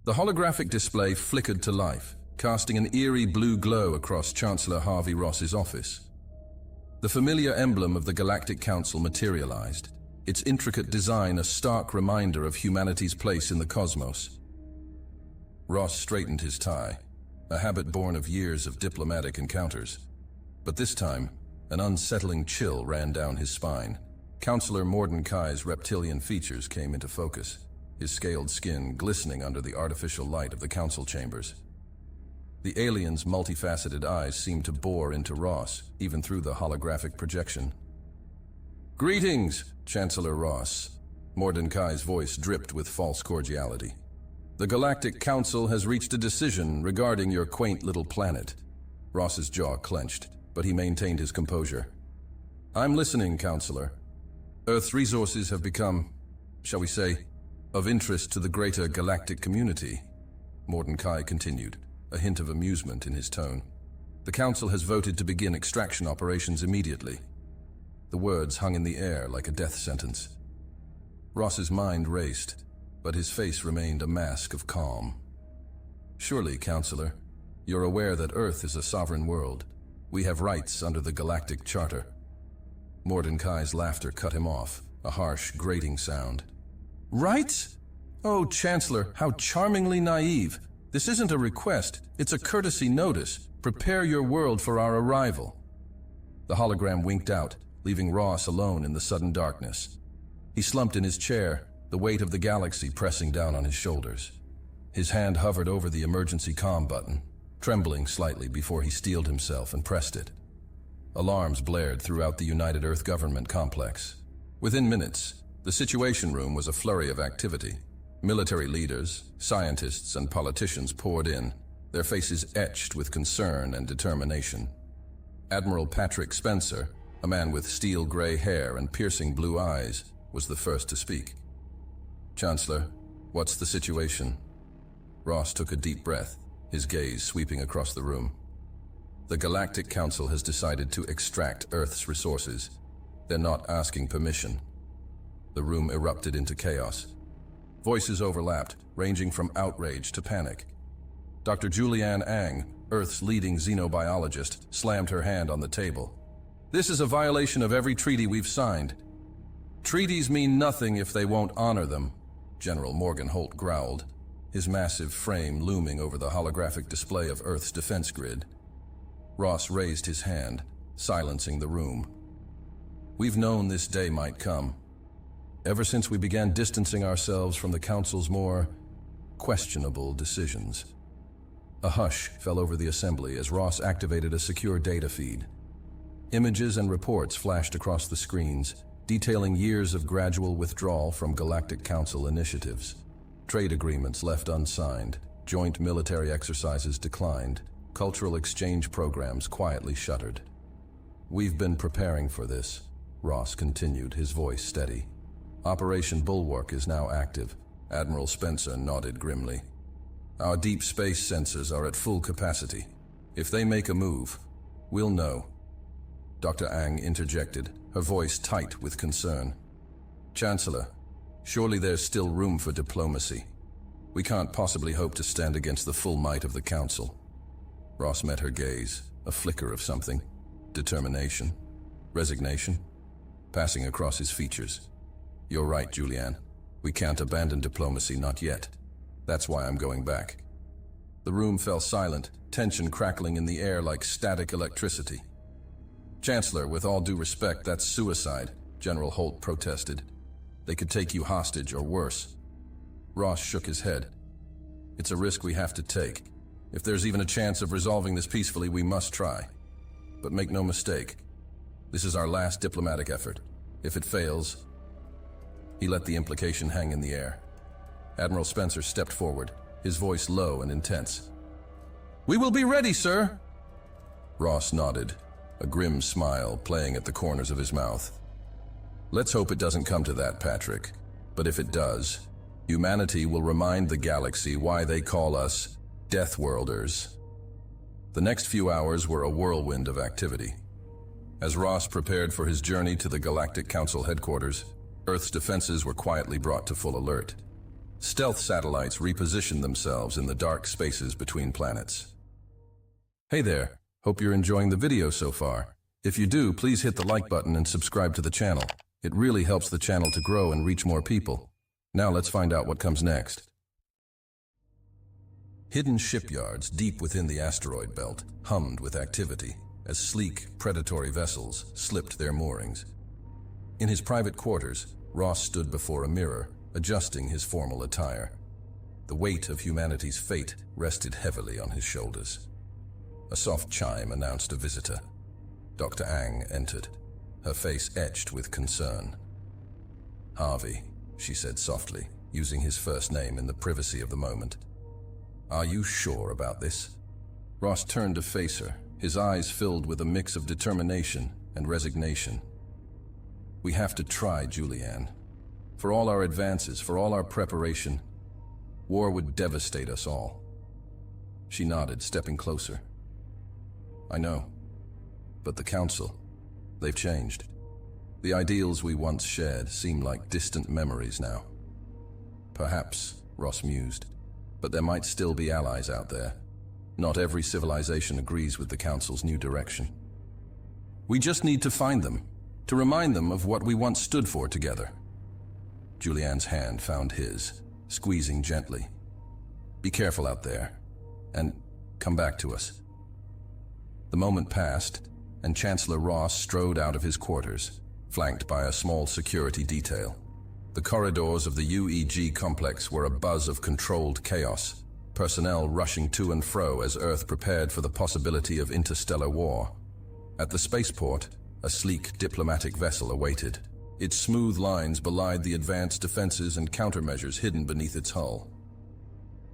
The holographic display flickered to life, casting an eerie blue glow across Chancellor Harvey Ross's office. The familiar emblem of the Galactic Council materialized, its intricate design a stark reminder of humanity's place in the cosmos. Ross straightened his tie, a habit born of years of diplomatic encounters. But this time, an unsettling chill ran down his spine. Counselor Mordenkai's reptilian features came into focus, his scaled skin glistening under the artificial light of the council chambers. The alien's multifaceted eyes seemed to bore into Ross, even through the holographic projection. "Greetings, Chancellor Ross." Mordenkai's voice dripped with false cordiality. "The Galactic Council has reached a decision regarding your quaint little planet." Ross's jaw clenched, but he maintained his composure. "I'm listening, Counselor. Earth's resources have become, shall we say, of interest to the greater galactic community." Mordenkai continued, a hint of amusement in his tone. "The Council has voted to begin extraction operations immediately." The words hung in the air like a death sentence. Ross's mind raced, but his face remained a mask of calm. "Surely, Counselor, you're aware that Earth is a sovereign world. We have rights under the Galactic Charter." Mordenkai's laughter cut him off, a harsh, grating sound. "Rights? Oh, Chancellor, how charmingly naive. This isn't a request, it's a courtesy notice. Prepare your world for our arrival." The hologram winked out, leaving Ross alone in the sudden darkness. He slumped in his chair, the weight of the galaxy pressing down on his shoulders. His hand hovered over the emergency comm button, trembling slightly before he steeled himself and pressed it. Alarms blared throughout the United Earth government complex. Within minutes, the Situation Room was a flurry of activity. Military leaders, scientists, and politicians poured in, their faces etched with concern and determination. Admiral Patrick Spencer, a man with steel-gray hair and piercing blue eyes, was the first to speak. "Chancellor, what's the situation?" Ross took a deep breath, his gaze sweeping across the room. "The Galactic Council has decided to extract Earth's resources. They're not asking permission." The room erupted into chaos. Voices overlapped, ranging from outrage to panic. Dr. Julianne Ang, Earth's leading xenobiologist, slammed her hand on the table. "This is a violation of every treaty we've signed." "Treaties mean nothing if they won't honor them," General Morgan Holt growled, his massive frame looming over the holographic display of Earth's defense grid. Ross raised his hand, silencing the room. "We've known this day might come. Ever since we began distancing ourselves from the Council's more questionable decisions." A hush fell over the assembly as Ross activated a secure data feed. Images and reports flashed across the screens, detailing years of gradual withdrawal from Galactic Council initiatives. Trade agreements left unsigned, joint military exercises declined, cultural exchange programs quietly shuttered. "We've been preparing for this," Ross continued, his voice steady. "Operation Bulwark is now active." Admiral Spencer nodded grimly. "Our deep space sensors are at full capacity. If they make a move, we'll know." Dr. Ang interjected, her voice tight with concern. "Chancellor, surely there's still room for diplomacy. We can't possibly hope to stand against the full might of the Council." Ross met her gaze, a flicker of something. Determination? Resignation? Passing across his features. "You're right, Julianne. We can't abandon diplomacy, not yet. That's why I'm going back." The room fell silent, tension crackling in the air like static electricity. "Chancellor, with all due respect, that's suicide," General Holt protested. "They could take you hostage or worse." Ross shook his head. "It's a risk we have to take. If there's even a chance of resolving this peacefully, we must try. But make no mistake, this is our last diplomatic effort. If it fails..." He let the implication hang in the air. Admiral Spencer stepped forward, his voice low and intense. "We will be ready, sir." Ross nodded, a grim smile playing at the corners of his mouth. "Let's hope it doesn't come to that, Patrick. But if it does, humanity will remind the galaxy why they call us Deathworlders." The next few hours were a whirlwind of activity. As Ross prepared for his journey to the Galactic Council headquarters, Earth's defenses were quietly brought to full alert. Stealth satellites reposition themselves in the dark spaces between planets. Hey there, hope you're enjoying the video so far. If you do, please hit the like button and subscribe to the channel. It really helps the channel to grow and reach more people. Now let's find out what comes next. Hidden shipyards deep within the asteroid belt hummed with activity as sleek, predatory vessels slipped their moorings. In his private quarters, Ross stood before a mirror, adjusting his formal attire. The weight of humanity's fate rested heavily on his shoulders. A soft chime announced a visitor. Dr. Ang entered, her face etched with concern. "Harvey," she said softly, using his first name in the privacy of the moment. "Are you sure about this?" Ross turned to face her, his eyes filled with a mix of determination and resignation. "We have to try, Julianne. For all our advances, for all our preparation, war would devastate us all." She nodded, stepping closer. "I know. But the Council, they've changed. The ideals we once shared seem like distant memories now." "Perhaps," Ross mused, "but there might still be allies out there. Not every civilization agrees with the Council's new direction. We just need to find them, to remind them of what we once stood for together." Julianne's hand found his, squeezing gently. "Be careful out there, and come back to us." The moment passed, and Chancellor Ross strode out of his quarters, flanked by a small security detail. The corridors of the UEG complex were a buzz of controlled chaos, personnel rushing to and fro as Earth prepared for the possibility of interstellar war. At the spaceport, a sleek diplomatic vessel awaited. Its smooth lines belied the advanced defenses and countermeasures hidden beneath its hull.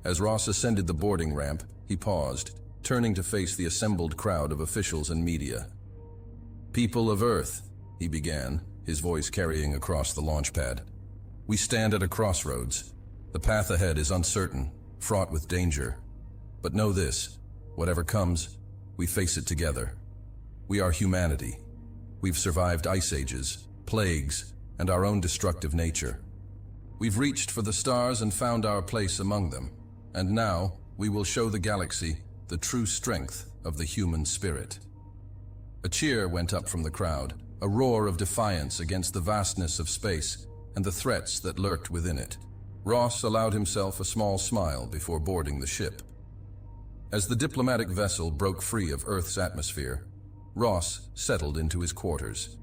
As Ross ascended the boarding ramp, he paused, turning to face the assembled crowd of officials and media. "People of Earth," he began, his voice carrying across the launch pad. "We stand at a crossroads. The path ahead is uncertain, fraught with danger. But know this, whatever comes, we face it together. We are humanity. We've survived ice ages, plagues, and our own destructive nature. We've reached for the stars and found our place among them. And now, we will show the galaxy the true strength of the human spirit." A cheer went up from the crowd, a roar of defiance against the vastness of space and the threats that lurked within it. Ross allowed himself a small smile before boarding the ship. As the diplomatic vessel broke free of Earth's atmosphere, Ross settled into his quarters.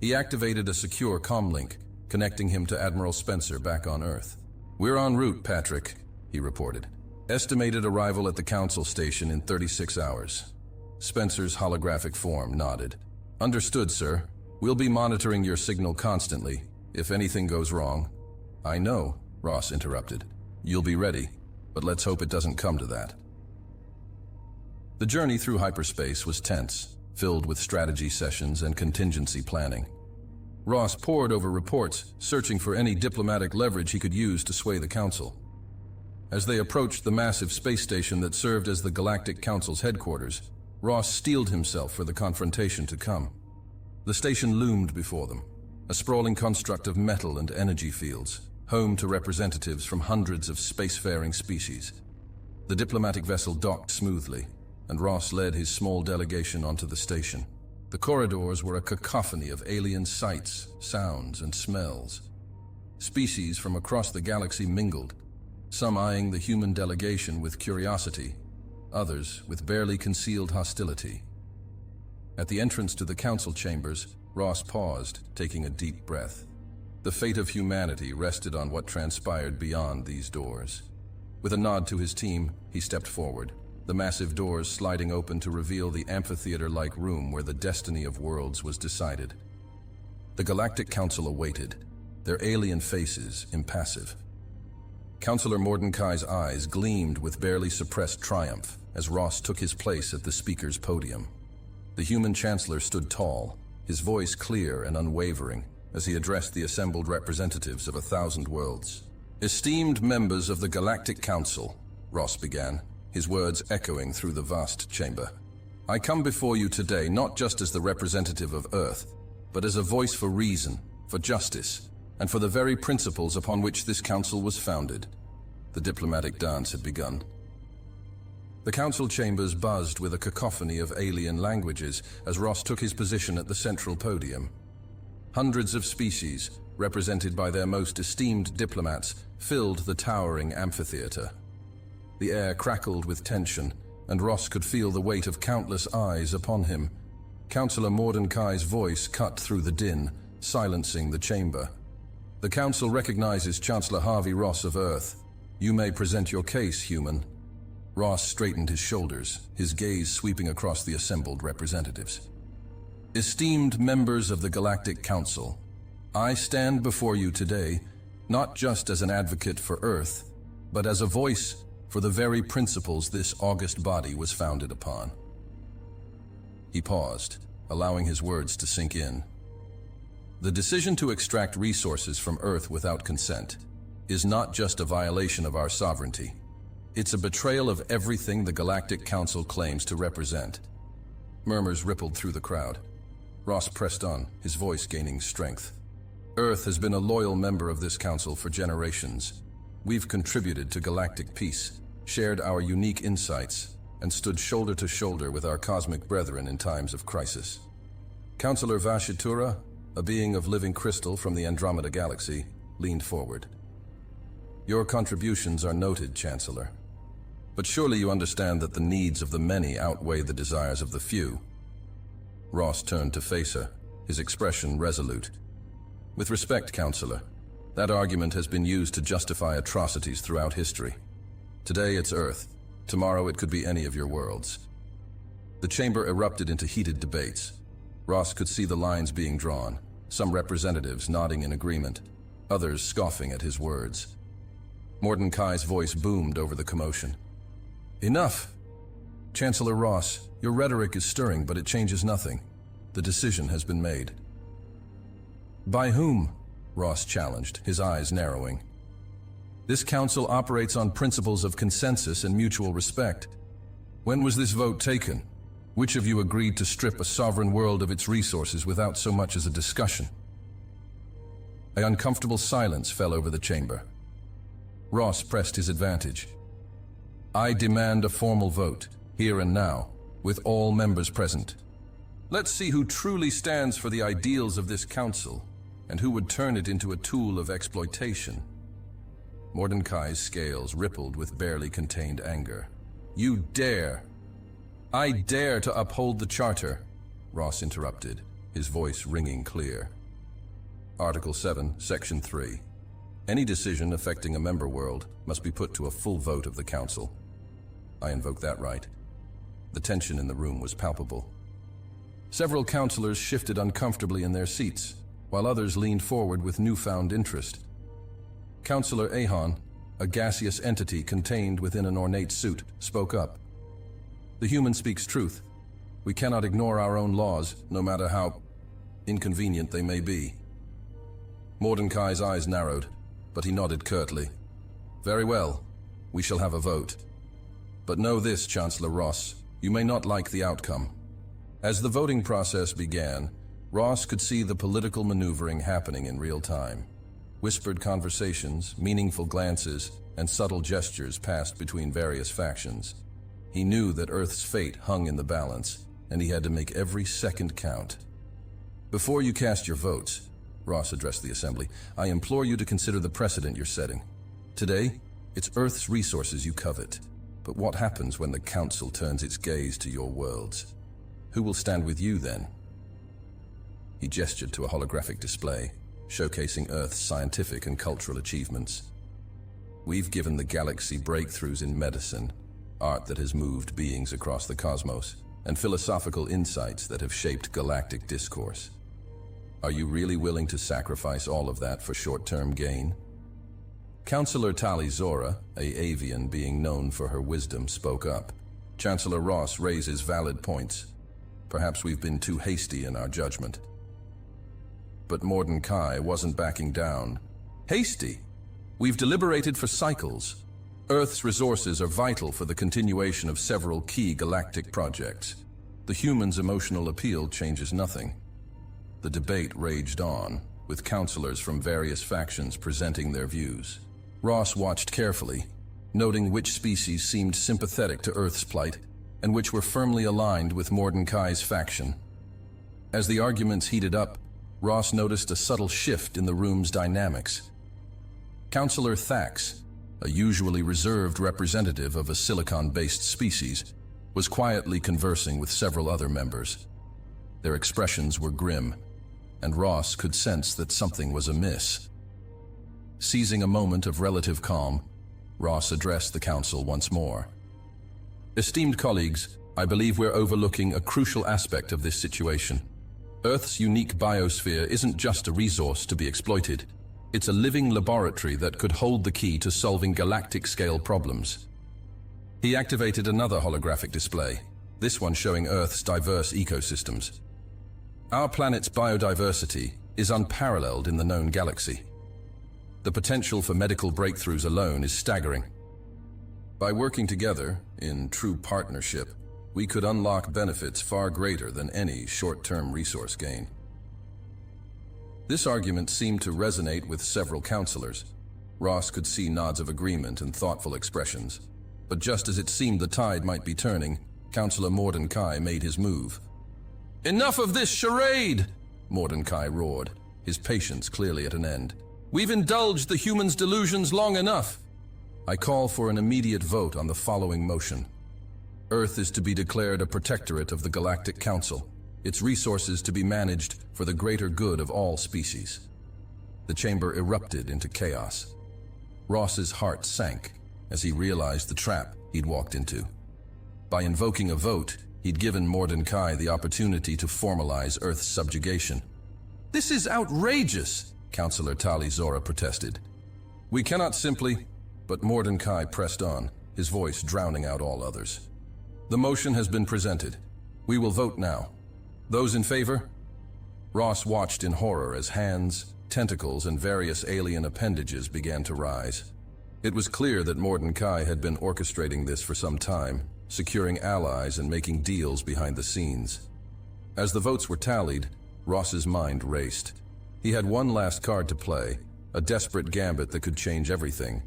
He activated a secure comlink, connecting him to Admiral Spencer back on Earth. "We're en route, Patrick," he reported. "Estimated arrival at the Council station in 36 hours. Spencer's holographic form nodded. "Understood, sir. We'll be monitoring your signal constantly, if anything goes wrong." "I know," Ross interrupted. "You'll be ready, but let's hope it doesn't come to that." The journey through hyperspace was tense, filled with strategy sessions and contingency planning. Ross pored over reports, searching for any diplomatic leverage he could use to sway the Council. As they approached the massive space station that served as the Galactic Council's headquarters, Ross steeled himself for the confrontation to come. The station loomed before them, a sprawling construct of metal and energy fields, home to representatives from hundreds of spacefaring species. The diplomatic vessel docked smoothly, and Ross led his small delegation onto the station. The corridors were a cacophony of alien sights, sounds, and smells. Species from across the galaxy mingled, some eyeing the human delegation with curiosity, others with barely concealed hostility. At the entrance to the council chambers, Ross paused, taking a deep breath. The fate of humanity rested on what transpired beyond these doors. With a nod to his team, he stepped forward, the massive doors sliding open to reveal the amphitheater-like room where the destiny of worlds was decided. The Galactic Council awaited, their alien faces impassive. Councillor Mordecai's eyes gleamed with barely suppressed triumph as Ross took his place at the speaker's podium. The human chancellor stood tall, his voice clear and unwavering, as he addressed the assembled representatives of 1,000 worlds. "Esteemed members of the Galactic Council," Ross began, his words echoing through the vast chamber. "I come before you today not just as the representative of Earth, but as a voice for reason, for justice, and for the very principles upon which this council was founded. The diplomatic dance had begun. The council chambers buzzed with a cacophony of alien languages as Ross took his position at the central podium. Hundreds of species, represented by their most esteemed diplomats, filled the towering amphitheater. The air crackled with tension, and Ross could feel the weight of countless eyes upon him. Councillor Mordecai's voice cut through the din, silencing the chamber. The council recognizes Chancellor Hfy Ross of Earth. You may present your case, human. Ross straightened his shoulders, his gaze sweeping across the assembled representatives. Esteemed members of the Galactic Council, I stand before you today not just as an advocate for Earth, but as a voice for the very principles this august body was founded upon. He paused, allowing his words to sink in. The decision to extract resources from Earth without consent is not just a violation of our sovereignty. It's a betrayal of everything the Galactic Council claims to represent. Murmurs rippled through the crowd. Ross pressed on, his voice gaining strength. Earth has been a loyal member of this council for generations. We've contributed to galactic peace, shared our unique insights, and stood shoulder to shoulder with our cosmic brethren in times of crisis. Councillor Vashitura, a being of living crystal from the Andromeda Galaxy, leaned forward. Your contributions are noted, Chancellor. But surely you understand that the needs of the many outweigh the desires of the few. Ross turned to face her, his expression resolute. With respect, Counselor, that argument has been used to justify atrocities throughout history. Today it's Earth. Tomorrow it could be any of your worlds. The chamber erupted into heated debates. Ross could see the lines being drawn, some representatives nodding in agreement, others scoffing at his words. Mordecai's voice boomed over the commotion. Enough! Chancellor Ross, your rhetoric is stirring, but it changes nothing. The decision has been made. By whom? Ross challenged, his eyes narrowing. This council operates on principles of consensus and mutual respect. When was this vote taken? Which of you agreed to strip a sovereign world of its resources without so much as a discussion? An uncomfortable silence fell over the chamber. Ross pressed his advantage. I demand a formal vote, here and now, with all members present. Let's see who truly stands for the ideals of this council, and who would turn it into a tool of exploitation. Mordecai's scales rippled with barely contained anger. You dare! I dare to uphold the Charter, Ross interrupted, his voice ringing clear. Article 7, Section 3. Any decision affecting a member world must be put to a full vote of the Council. I invoke that right. The tension in the room was palpable. Several councillors shifted uncomfortably in their seats, while others leaned forward with newfound interest. Councillor Ahon, a gaseous entity contained within an ornate suit, spoke up. The human speaks truth. We cannot ignore our own laws, no matter how inconvenient they may be. Mordecai's eyes narrowed, but he nodded curtly. Very well, we shall have a vote. But know this, Chancellor Ross, you may not like the outcome. As the voting process began, Ross could see the political maneuvering happening in real time. Whispered conversations, meaningful glances, and subtle gestures passed between various factions. He knew that Earth's fate hung in the balance, and he had to make every second count. Before you cast your votes, Ross addressed the assembly, I implore you to consider the precedent you're setting. Today, it's Earth's resources you covet. But what happens when the Council turns its gaze to your worlds? Who will stand with you then? He gestured to a holographic display, showcasing Earth's scientific and cultural achievements. We've given the galaxy breakthroughs in medicine, art that has moved beings across the cosmos, and philosophical insights that have shaped galactic discourse. Are you really willing to sacrifice all of that for short-term gain? Councillor Tali Zora, a avian being known for her wisdom, spoke up. Chancellor Ross raises valid points. Perhaps we've been too hasty in our judgment. But Mordecai wasn't backing down. Hasty? We've deliberated for cycles. Earth's resources are vital for the continuation of several key galactic projects. The human's emotional appeal changes nothing. The debate raged on, with councillors from various factions presenting their views. Ross watched carefully, noting which species seemed sympathetic to Earth's plight and which were firmly aligned with Mordenkai's faction. As the arguments heated up, Ross noticed a subtle shift in the room's dynamics. Counselor Thax, a usually reserved representative of a silicon-based species, was quietly conversing with several other members. Their expressions were grim, and Ross could sense that something was amiss. Seizing a moment of relative calm, Ross addressed the council once more. "Esteemed colleagues, I believe we're overlooking a crucial aspect of this situation. Earth's unique biosphere isn't just a resource to be exploited. It's a living laboratory that could hold the key to solving galactic-scale problems." He activated another holographic display, this one showing Earth's diverse ecosystems. "Our planet's biodiversity is unparalleled in the known galaxy. The potential for medical breakthroughs alone is staggering. By working together, in true partnership, we could unlock benefits far greater than any short-term resource gain." This argument seemed to resonate with several counselors. Ross could see nods of agreement and thoughtful expressions. But just as it seemed the tide might be turning, Counselor Mordenkai made his move. "Enough of this charade!" Mordenkai roared, his patience clearly at an end. "We've indulged the humans' delusions long enough. I call for an immediate vote on the following motion. Earth is to be declared a protectorate of the Galactic Council, its resources to be managed for the greater good of all species." The chamber erupted into chaos. Ross's heart sank as he realized the trap he'd walked into. By invoking a vote, he'd given Mordenkai the opportunity to formalize Earth's subjugation. "This is outrageous," Counselor Tali Zora protested. "We cannot simply—" But Mordenkai pressed on, his voice drowning out all others. "The motion has been presented. We will vote now. Those in favor?" Ross watched in horror as hands, tentacles, and various alien appendages began to rise. It was clear that Mordenkai had been orchestrating this for some time, securing allies and making deals behind the scenes. As the votes were tallied, Ross's mind raced. He had one last card to play, a desperate gambit that could change everything.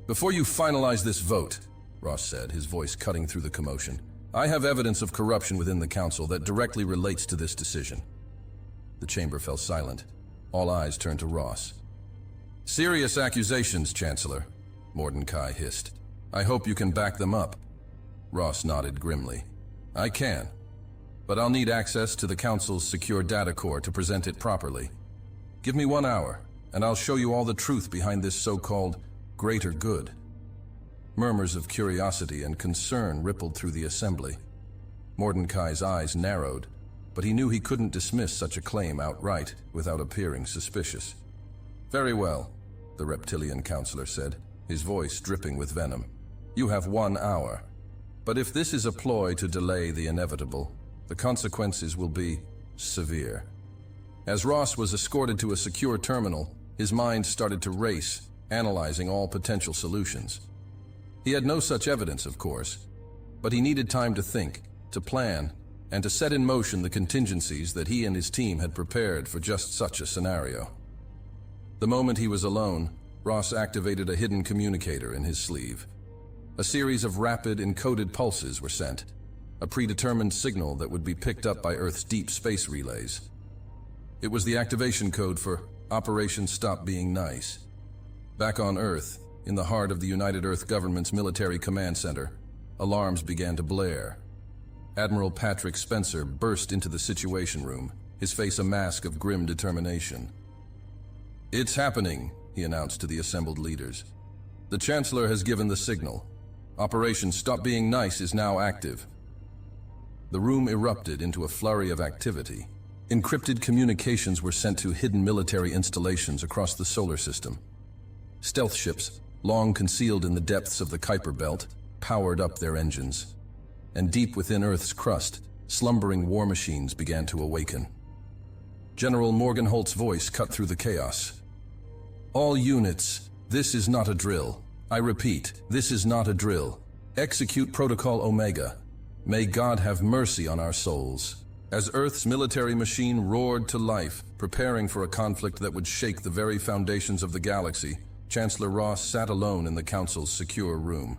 "Before you finalize this vote," Ross said, his voice cutting through the commotion, "I have evidence of corruption within the council that directly relates to this decision." The chamber fell silent. All eyes turned to Ross. "Serious accusations, Chancellor," Mordenkai hissed. "I hope you can back them up." Ross nodded grimly. "I can, but I'll need access to the Council's secure data core to present it properly. Give me 1 hour, and I'll show you all the truth behind this so-called greater good." Murmurs of curiosity and concern rippled through the assembly. Mordenkai's eyes narrowed, but he knew he couldn't dismiss such a claim outright without appearing suspicious. "Very well," the reptilian counselor said, his voice dripping with venom. "You have 1 hour. But if this is a ploy to delay the inevitable, the consequences will be severe." As Ross was escorted to a secure terminal, his mind started to race, analyzing all potential solutions. He had no such evidence, of course, but he needed time to think, to plan, and to set in motion the contingencies that he and his team had prepared for just such a scenario. The moment he was alone, Ross activated a hidden communicator in his sleeve. A series of rapid, encoded pulses were sent, a predetermined signal that would be picked up by Earth's deep space relays. It was the activation code for Operation Stop Being Nice. Back on Earth, in the heart of the United Earth Government's military command center, alarms began to blare. Admiral Patrick Spencer burst into the Situation Room, his face a mask of grim determination. "It's happening," he announced to the assembled leaders. "The Chancellor has given the signal. Operation Stop Being Nice is now active." The room erupted into a flurry of activity. Encrypted communications were sent to hidden military installations across the solar system. Stealth ships, long concealed in the depths of the Kuiper Belt, powered up their engines. And deep within Earth's crust, slumbering war machines began to awaken. General Morgenholt's voice cut through the chaos. "All units, this is not a drill. I repeat, this is not a drill. Execute Protocol Omega. May God have mercy on our souls." As Earth's military machine roared to life, preparing for a conflict that would shake the very foundations of the galaxy, Chancellor Ross sat alone in the council's secure room.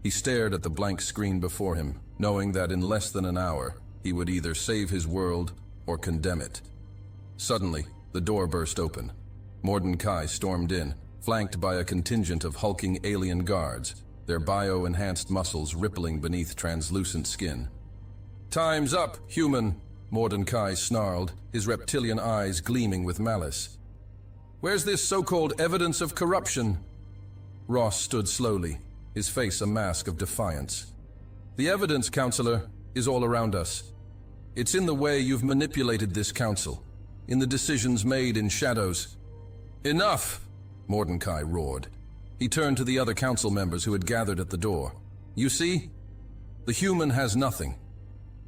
He stared at the blank screen before him, knowing that in less than an hour, he would either save his world or condemn it. Suddenly, the door burst open. Mordecai stormed in, flanked by a contingent of hulking alien guards, their bio-enhanced muscles rippling beneath translucent skin. "Time's up, human," Mordecai snarled, his reptilian eyes gleaming with malice. "Where's this so-called evidence of corruption?" Ross stood slowly, his face a mask of defiance. "The evidence, Counselor, is all around us. It's in the way you've manipulated this council, in the decisions made in shadows." "Enough!" Mordecai roared. He turned to the other council members who had gathered at the door. "You see? The human has nothing.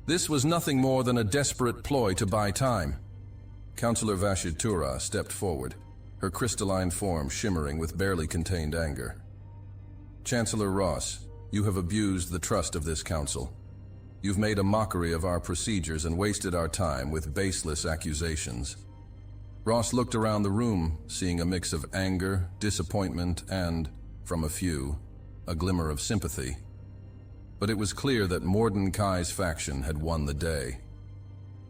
This was nothing more than a desperate ploy to buy time." Councillor Vashitura stepped forward, her crystalline form shimmering with barely contained anger. "Chancellor Ross, you have abused the trust of this council. You've made a mockery of our procedures and wasted our time with baseless accusations." Ross looked around the room, seeing a mix of anger, disappointment, and, from a few, a glimmer of sympathy. But it was clear that Mordecai's faction had won the day.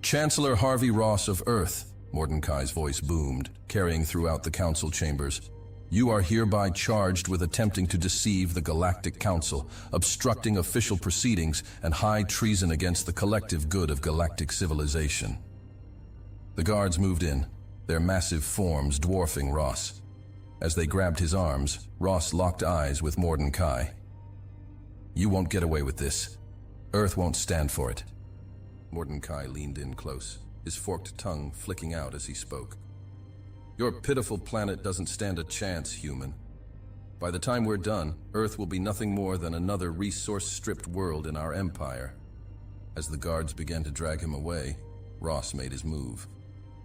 "Chancellor Hfy Ross of Earth," Mordecai's voice boomed, carrying throughout the council chambers, "you are hereby charged with attempting to deceive the Galactic Council, obstructing official proceedings, and high treason against the collective good of galactic civilization." The guards moved in, their massive forms dwarfing Ross. As they grabbed his arms, Ross locked eyes with Mordecai. "You won't get away with this. Earth won't stand for it." Mordecai leaned in close, his forked tongue flicking out as he spoke. "Your pitiful planet doesn't stand a chance, human. By the time we're done, Earth will be nothing more than another resource-stripped world in our empire." As the guards began to drag him away, Ross made his move.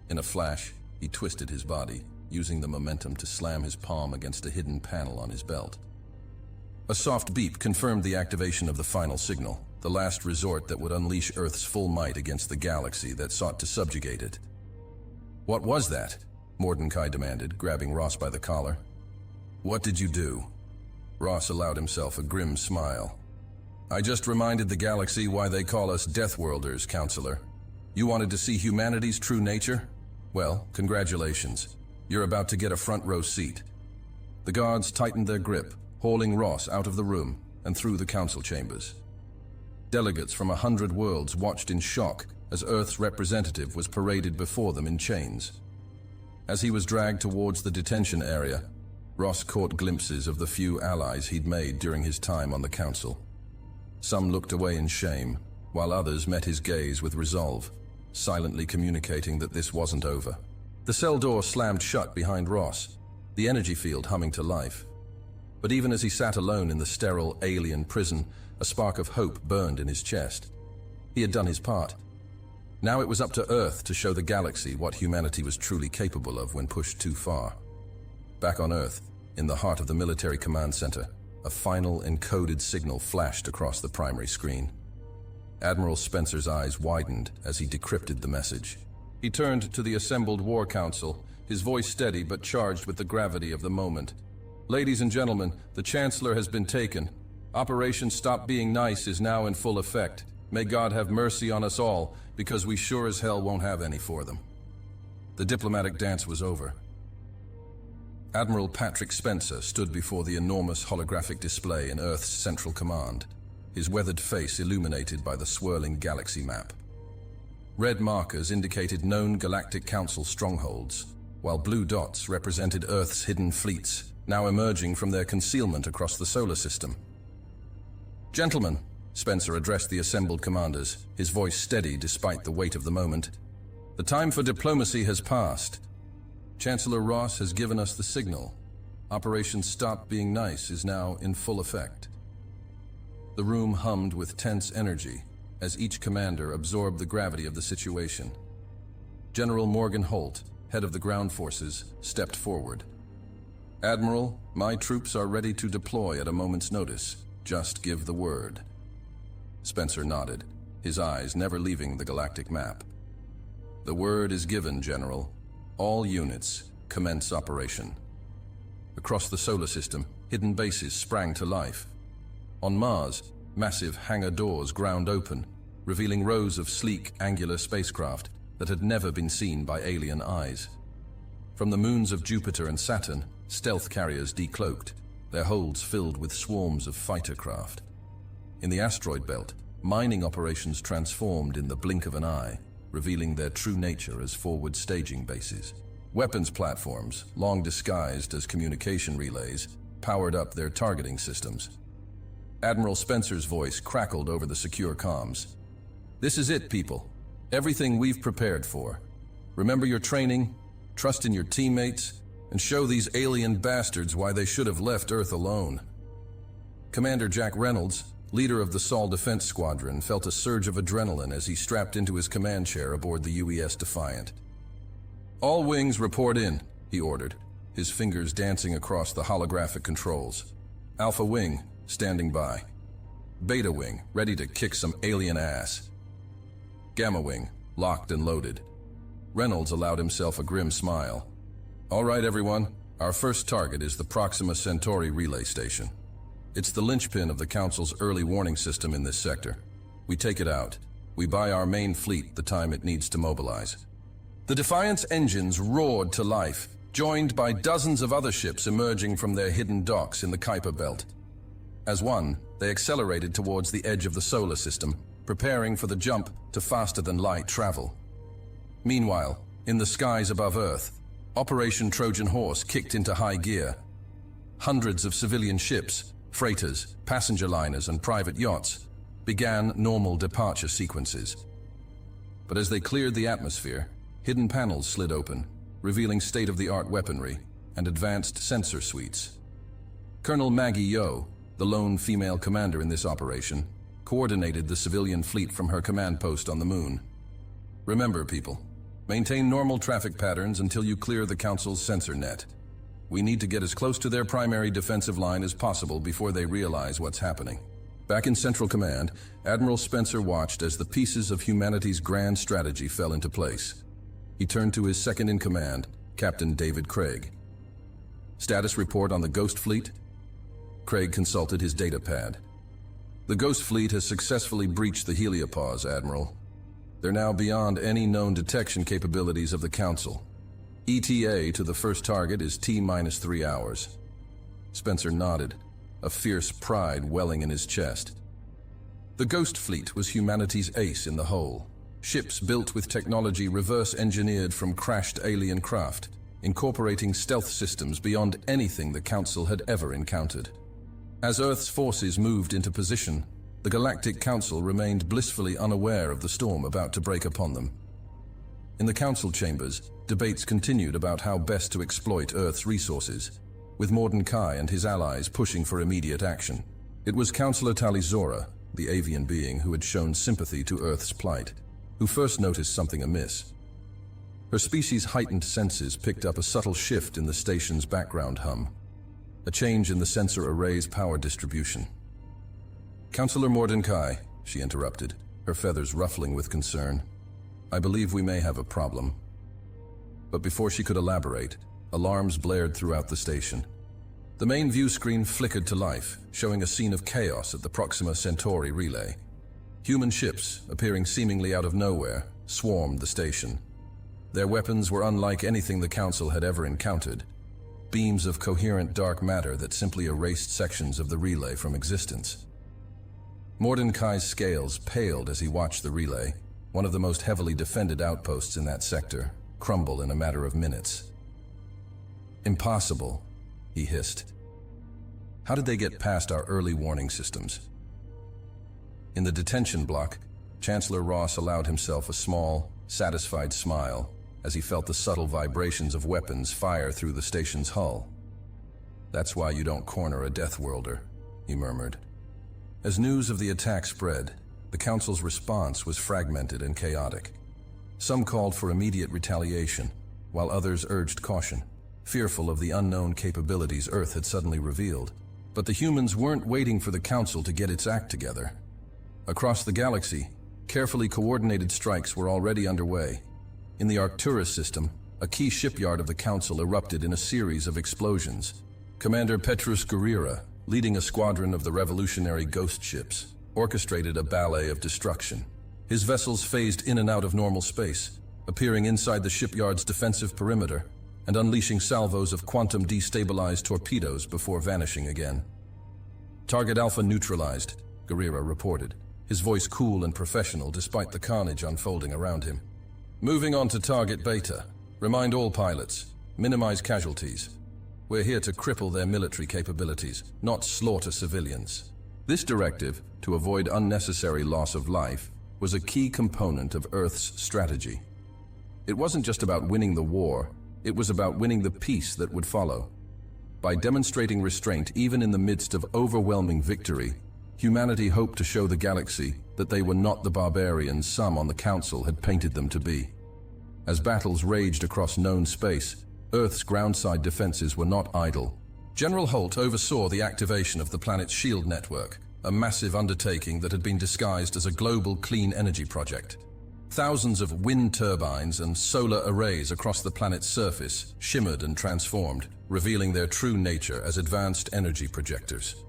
In a flash, he twisted his body, using the momentum to slam his palm against a hidden panel on his belt. A soft beep confirmed the activation of the final signal, the last resort that would unleash Earth's full might against the galaxy that sought to subjugate it. "What was that?" Mordecai demanded, grabbing Ross by the collar. "What did you do?" Ross allowed himself a grim smile. "I just reminded the galaxy why they call us Deathworlders, Counselor. You wanted to see humanity's true nature? Well, congratulations. You're about to get a front row seat." The guards tightened their grip, hauling Ross out of the room and through the council chambers. Delegates from 100 worlds watched in shock as Earth's representative was paraded before them in chains. As he was dragged towards the detention area, Ross caught glimpses of the few allies he'd made during his time on the council. Some looked away in shame, while others met his gaze with resolve, silently communicating that this wasn't over. The cell door slammed shut behind Ross, the energy field humming to life. But even as he sat alone in the sterile alien prison, a spark of hope burned in his chest. He had done his part. Now it was up to Earth to show the galaxy what humanity was truly capable of when pushed too far. Back on Earth, in the heart of the military command center, a final encoded signal flashed across the primary screen. Admiral Spencer's eyes widened as he decrypted the message. He turned to the assembled War Council, his voice steady but charged with the gravity of the moment. "Ladies and gentlemen, the Chancellor has been taken. Operation Stop Being Nice is now in full effect. May God have mercy on us all, because we sure as hell won't have any for them." The diplomatic dance was over. Admiral Patrick Spencer stood before the enormous holographic display in Earth's Central Command, his weathered face illuminated by the swirling galaxy map. Red markers indicated known Galactic Council strongholds, while blue dots represented Earth's hidden fleets, now emerging from their concealment across the solar system. "Gentlemen," Spencer addressed the assembled commanders, his voice steady despite the weight of the moment, "the time for diplomacy has passed. Chancellor Ross has given us the signal. Operation Stop Being Nice is now in full effect." The room hummed with tense energy as each commander absorbed the gravity of the situation. General Morgan Holt, head of the ground forces, stepped forward. "Admiral, my troops are ready to deploy at a moment's notice. Just give the word." Spencer nodded, his eyes never leaving the galactic map. "The word is given, General. All units, commence operation." A Across the solar system, hidden bases sprang to life. On Mars, massive hangar doors ground open, revealing rows of sleek, angular spacecraft that had never been seen by alien eyes. From the moons of Jupiter and Saturn, stealth carriers decloaked, their holds filled with swarms of fighter craft. In the asteroid belt, mining operations transformed in the blink of an eye, revealing their true nature as forward staging bases. Weapons platforms, long disguised as communication relays, powered up their targeting systems. Admiral Spencer's voice crackled over the secure comms. "This is it, people. Everything we've prepared for. Remember your training, trust in your teammates, and show these alien bastards why they should have left Earth alone." Commander Jack Reynolds, leader of the Sol Defense Squadron, felt a surge of adrenaline as he strapped into his command chair aboard the UES Defiant. "All wings report in," he ordered, his fingers dancing across the holographic controls. "Alpha Wing, standing by. Beta Wing, ready to kick some alien ass. Gamma Wing, locked and loaded." Reynolds allowed himself a grim smile. "All right, everyone, our first target is the Proxima Centauri relay station. It's the linchpin of the Council's early warning system in this sector. We take it out. We buy our main fleet the time it needs to mobilize." The Defiant's engines roared to life, joined by dozens of other ships emerging from their hidden docks in the Kuiper Belt. As one, they accelerated towards the edge of the solar system, preparing for the jump to faster-than-light travel. Meanwhile, in the skies above Earth, Operation Trojan Horse kicked into high gear. Hundreds of civilian ships, freighters, passenger liners, and private yachts began normal departure sequences. But as they cleared the atmosphere, hidden panels slid open, revealing state-of-the-art weaponry and advanced sensor suites. Colonel Maggie Yeoh, the lone female commander in this operation, coordinated the civilian fleet from her command post on the moon. "Remember, people, maintain normal traffic patterns until you clear the Council's sensor net. We need to get as close to their primary defensive line as possible before they realize what's happening." Back in Central Command, Admiral Spencer watched as the pieces of humanity's grand strategy fell into place. He turned to his second-in-command, Captain David Craig. "Status report on the Ghost Fleet?" Craig consulted his data pad. "The Ghost Fleet has successfully breached the heliopause, Admiral. They're now beyond any known detection capabilities of the Council. ETA to the first target is T-3 hours. Spencer nodded, a fierce pride welling in his chest. The Ghost Fleet was humanity's ace in the hole. Ships built with technology reverse-engineered from crashed alien craft, incorporating stealth systems beyond anything the Council had ever encountered. As Earth's forces moved into position, the Galactic Council remained blissfully unaware of the storm about to break upon them. In the Council chambers, debates continued about how best to exploit Earth's resources, with Mordecai and his allies pushing for immediate action. It was Councillor Talizora, the avian being who had shown sympathy to Earth's plight, who first noticed something amiss. Her species' heightened senses picked up a subtle shift in the station's background hum, a change in the sensor array's power distribution. "Councillor Mordecai," she interrupted, her feathers ruffling with concern, "I believe we may have a problem." But before she could elaborate, alarms blared throughout the station. The main view screen flickered to life, showing a scene of chaos at the Proxima Centauri relay. Human ships, appearing seemingly out of nowhere, swarmed the station. Their weapons were unlike anything the Council had ever encountered, beams of coherent dark matter that simply erased sections of the relay from existence. Mordecai's scales paled as he watched the relay, one of the most heavily defended outposts in that sector, crumble in a matter of minutes. "Impossible," he hissed. "How did they get past our early warning systems?" In the detention block, Chancellor Ross allowed himself a small, satisfied smile as he felt the subtle vibrations of weapons fire through the station's hull. "That's why you don't corner a Death Worlder," he murmured. As news of the attack spread, the Council's response was fragmented and chaotic. Some called for immediate retaliation, while others urged caution, fearful of the unknown capabilities Earth had suddenly revealed. But the humans weren't waiting for the Council to get its act together. Across the galaxy, carefully coordinated strikes were already underway. In the Arcturus system, a key shipyard of the Council erupted in a series of explosions, Commander Petrus Guerrera, leading a squadron of the revolutionary ghost ships, orchestrated a ballet of destruction. His vessels phased in and out of normal space, appearing inside the shipyard's defensive perimeter and unleashing salvos of quantum destabilized torpedoes before vanishing again. Target Alpha neutralized, Guerrera reported, his voice cool and professional despite the carnage unfolding around him. Moving on to Target Beta, remind all pilots, minimize casualties. We're here to cripple their military capabilities, not slaughter civilians. This directive, to avoid unnecessary loss of life, was a key component of Earth's strategy. It wasn't just about winning the war, it was about winning the peace that would follow. By demonstrating restraint even in the midst of overwhelming victory, humanity hoped to show the galaxy that they were not the barbarians some on the Council had painted them to be. As battles raged across known space, Earth's groundside defenses were not idle. General Holt oversaw the activation of the planet's shield network, a massive undertaking that had been disguised as a global clean energy project. Thousands of wind turbines and solar arrays across the planet's surface shimmered and transformed, revealing their true nature as advanced energy projectors.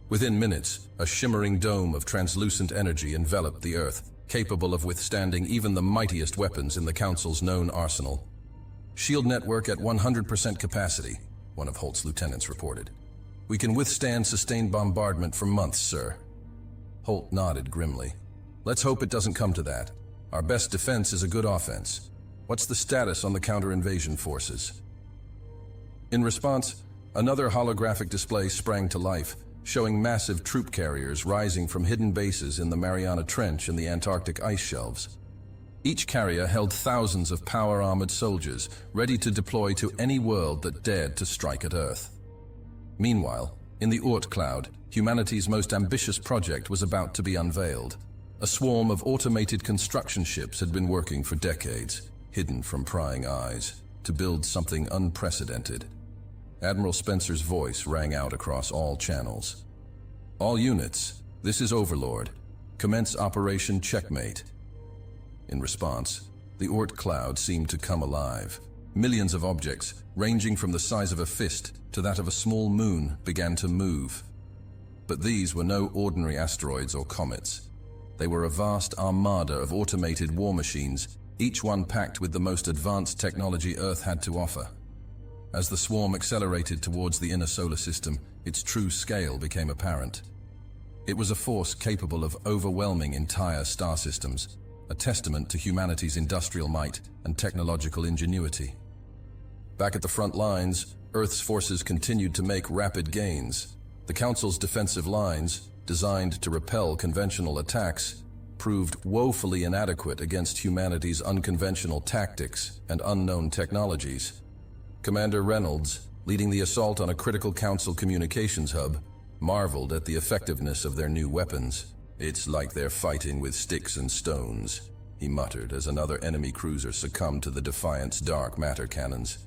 Within minutes, a shimmering dome of translucent energy enveloped the Earth, capable of withstanding even the mightiest weapons in the Council's known arsenal. Shield network at 100% capacity, one of Holt's lieutenants reported. We can withstand sustained bombardment for months, sir. Holt nodded grimly. Let's hope it doesn't come to that. Our best defense is a good offense. What's the status on the counter-invasion forces? In response, another holographic display sprang to life, showing massive troop carriers rising from hidden bases in the Mariana Trench and the Antarctic ice shelves. Each carrier held thousands of power-armored soldiers, ready to deploy to any world that dared to strike at Earth. Meanwhile, in the Oort cloud, humanity's most ambitious project was about to be unveiled. A swarm of automated construction ships had been working for decades, hidden from prying eyes, to build something unprecedented. Admiral Spencer's voice rang out across all channels. All units, this is Overlord. Commence Operation Checkmate. In response, the Oort cloud seemed to come alive. Millions of objects, ranging from the size of a fist to that of a small moon, began to move. But these were no ordinary asteroids or comets. They were a vast armada of automated war machines, each one packed with the most advanced technology Earth had to offer. As the swarm accelerated towards the inner solar system, its true scale became apparent. It was a force capable of overwhelming entire star systems, a testament to humanity's industrial might and technological ingenuity. Back at the front lines, Earth's forces continued to make rapid gains. The Council's defensive lines, designed to repel conventional attacks, proved woefully inadequate against humanity's unconventional tactics and unknown technologies. Commander Reynolds, leading the assault on a critical Council communications hub, marveled at the effectiveness of their new weapons. It's like they're fighting with sticks and stones, he muttered as another enemy cruiser succumbed to the Defiant's dark matter cannons.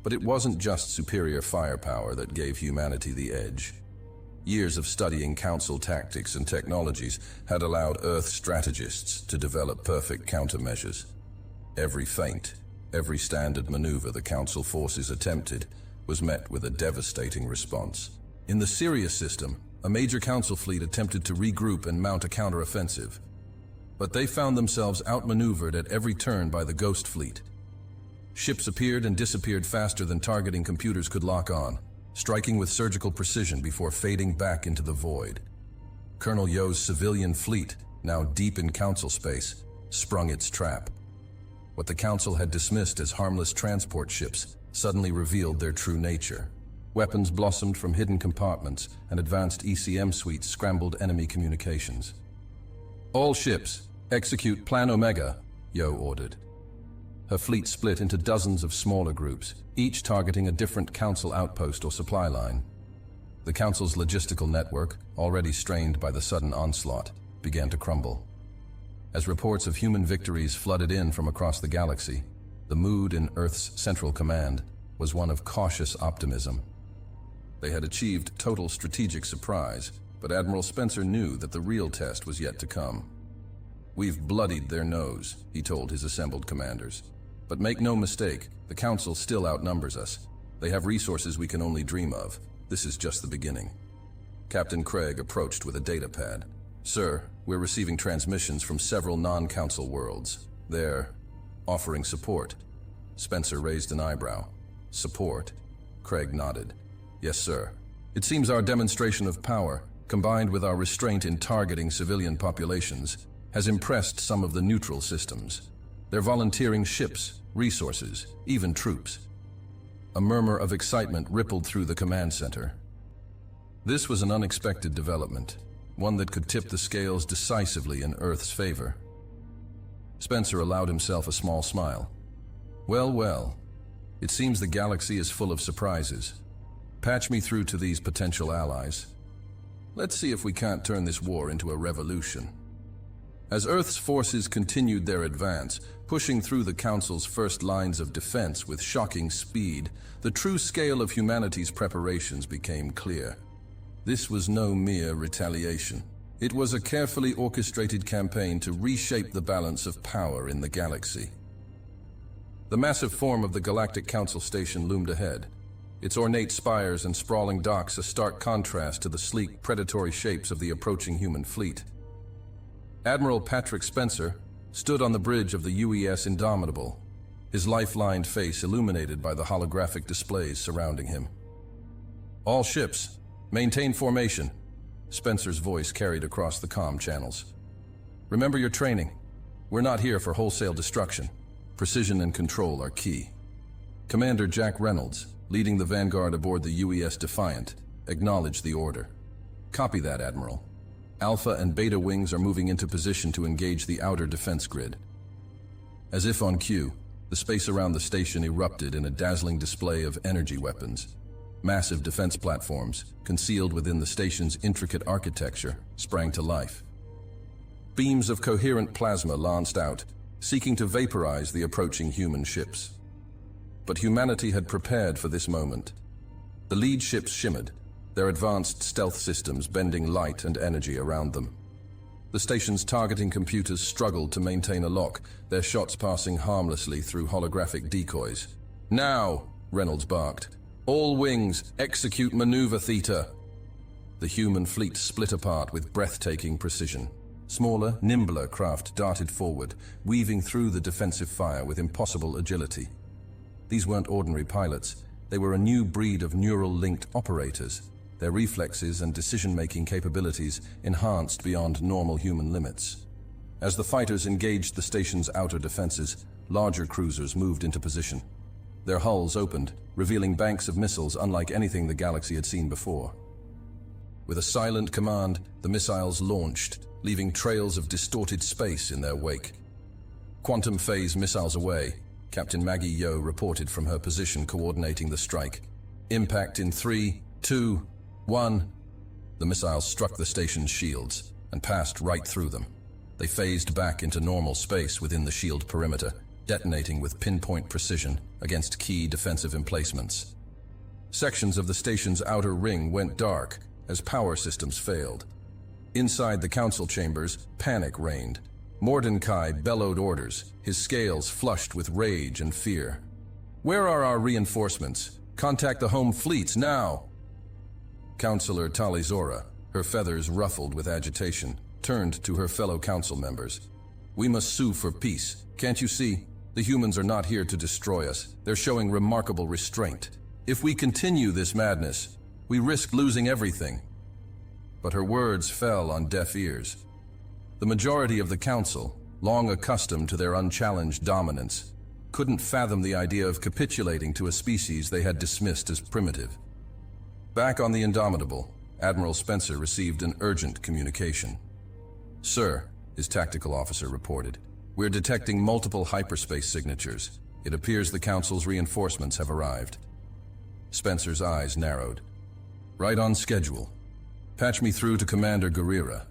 But it wasn't just superior firepower that gave humanity the edge. Years of studying Council tactics and technologies had allowed Earth strategists to develop perfect countermeasures. Every feint, every standard maneuver the Council forces attempted was met with a devastating response. In the Sirius system, a major Council fleet attempted to regroup and mount a counteroffensive. But they found themselves outmaneuvered at every turn by the Ghost Fleet. Ships appeared and disappeared faster than targeting computers could lock on, striking with surgical precision before fading back into the void. Colonel Yo's civilian fleet, now deep in Council space, sprung its trap. What the Council had dismissed as harmless transport ships suddenly revealed their true nature. Weapons blossomed from hidden compartments, and advanced ECM suites scrambled enemy communications. All ships, execute Plan Omega, Yo ordered. Her fleet split into dozens of smaller groups, each targeting a different Council outpost or supply line. The Council's logistical network, already strained by the sudden onslaught, began to crumble. As reports of human victories flooded in from across the galaxy, the mood in Earth's Central Command was one of cautious optimism. They had achieved total strategic surprise, but Admiral Spencer knew that the real test was yet to come. We've bloodied their nose, he told his assembled commanders. But make no mistake, the Council still outnumbers us. They have resources we can only dream of. this is just the beginning. Captain Craig approached with a data pad. Sir, we're receiving transmissions from several non-council worlds. They're offering support. Spencer raised an eyebrow. Support? Craig nodded. Yes, sir. It seems our demonstration of power, combined with our restraint in targeting civilian populations, has impressed some of the neutral systems. They're volunteering ships, resources, even troops. A murmur of excitement rippled through the command center. This was an unexpected development, one that could tip the scales decisively in Earth's favor. Spencer allowed himself a small smile. Well, well, it seems the galaxy is full of surprises. Patch me through to these potential allies. Let's see if we can't turn this war into a revolution. As Earth's forces continued their advance, pushing through the Council's first lines of defense with shocking speed, the true scale of humanity's preparations became clear. This was no mere retaliation. It was a carefully orchestrated campaign to reshape the balance of power in the galaxy. The massive form of the Galactic Council station loomed ahead, its ornate spires and sprawling docks a stark contrast to the sleek, predatory shapes of the approaching human fleet. Admiral Patrick Spencer stood on the bridge of the UES Indomitable, his life-lined face illuminated by the holographic displays surrounding him. All ships, maintain formation, Spencer's voice carried across the comm channels. Remember your training. We're not here for wholesale destruction. Precision and control are key. Commander Jack Reynolds, leading the vanguard aboard the UES Defiant, acknowledged the order. Copy that, Admiral. Alpha and Beta wings are moving into position to engage the outer defense grid. As if on cue, the space around the station erupted in a dazzling display of energy weapons. Massive defense platforms, concealed within the station's intricate architecture, sprang to life. Beams of coherent plasma lanced out, seeking to vaporize the approaching human ships. But humanity had prepared for this moment. The lead ships shimmered, their advanced stealth systems bending light and energy around them. The station's targeting computers struggled to maintain a lock, their shots passing harmlessly through holographic decoys. Now, Reynolds barked. All wings, execute maneuver theta. The human fleet split apart with breathtaking precision. Smaller, nimbler craft darted forward, weaving through the defensive fire with impossible agility. These weren't ordinary pilots. They were a new breed of neural-linked operators, their reflexes and decision-making capabilities enhanced beyond normal human limits. As the fighters engaged the station's outer defenses, larger cruisers moved into position. Their hulls opened, revealing banks of missiles unlike anything the galaxy had seen before. With a silent command, the missiles launched, leaving trails of distorted space in their wake. Quantum phase missiles away, Captain Maggie Yeoh reported from her position coordinating the strike. Impact in 3, 2, 1. The missiles struck the station's shields and passed right through them. They phased back into normal space within the shield perimeter, detonating with pinpoint precision against key defensive emplacements. Sections of the station's outer ring went dark as power systems failed. Inside the council chambers, panic reigned. Mordecai bellowed orders, his scales flushed with rage and fear. Where are our reinforcements? Contact the home fleets now! Counselor Talizora, her feathers ruffled with agitation, turned to her fellow council members. We must sue for peace. Can't you see? The humans are not here to destroy us. They're showing remarkable restraint. If we continue this madness, we risk losing everything. But her words fell on deaf ears. The majority of the council, long accustomed to their unchallenged dominance, couldn't fathom the idea of capitulating to a species they had dismissed as primitive. Back on the Indomitable, Admiral Spencer received an urgent communication. Sir, his tactical officer reported, we're detecting multiple hyperspace signatures. It appears the Council's reinforcements have arrived. Spencer's eyes narrowed. Right on schedule. Patch me through to Commander Guerrera.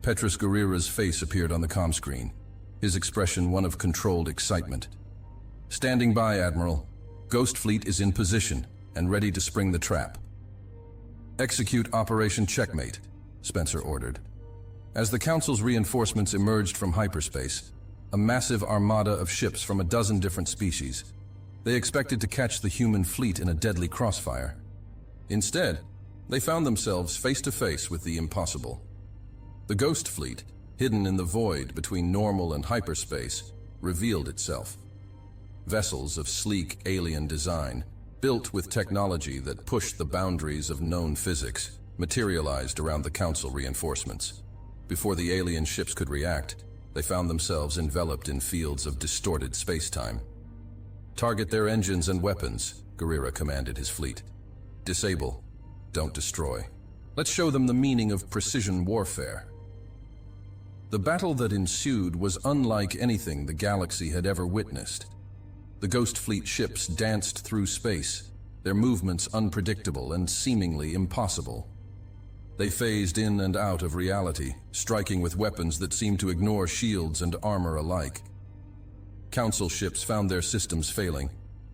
Petrus Guerrera's face appeared on the comm screen, his expression one of controlled excitement. Standing by, Admiral. Ghost Fleet is in position and ready to spring the trap. Execute Operation Checkmate, Spencer ordered. As the Council's reinforcements emerged from hyperspace, a massive armada of ships from a dozen different species, they expected to catch the human fleet in a deadly crossfire. Instead, they found themselves face to face with the impossible. The Ghost Fleet, hidden in the void between normal and hyperspace, revealed itself. Vessels of sleek alien design, built with technology that pushed the boundaries of known physics, materialized around the Council reinforcements. Before the alien ships could react, they found themselves enveloped in fields of distorted space-time. "Target their engines and weapons," Guerrera commanded his fleet. "Disable, don't destroy. Let's show them the meaning of precision warfare." The battle that ensued was unlike anything the galaxy had ever witnessed. The Ghost Fleet ships danced through space, their movements unpredictable and seemingly impossible. They phased in and out of reality, striking with weapons that seemed to ignore shields and armor alike. Council ships found their systems failing,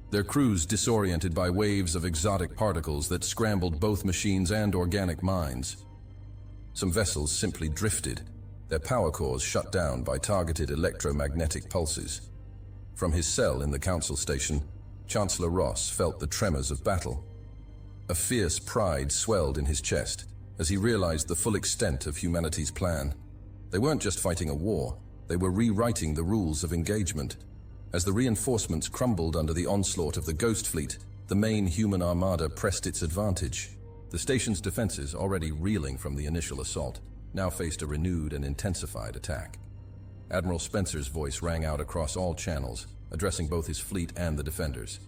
their crews disoriented by waves of exotic particles that scrambled both machines and organic minds. Some vessels simply drifted, their power cores shut down by targeted electromagnetic pulses. From his cell in the Council station, Chancellor Ross felt the tremors of battle. A fierce pride swelled in his chest as he realized the full extent of humanity's plan. They weren't just fighting a war, they were rewriting the rules of engagement. As the reinforcements crumbled under the onslaught of the Ghost Fleet, the main human armada pressed its advantage. The station's defenses, already reeling from the initial assault, now faced a renewed and intensified attack. Admiral Spencer's voice rang out across all channels, addressing both his fleet and the defenders.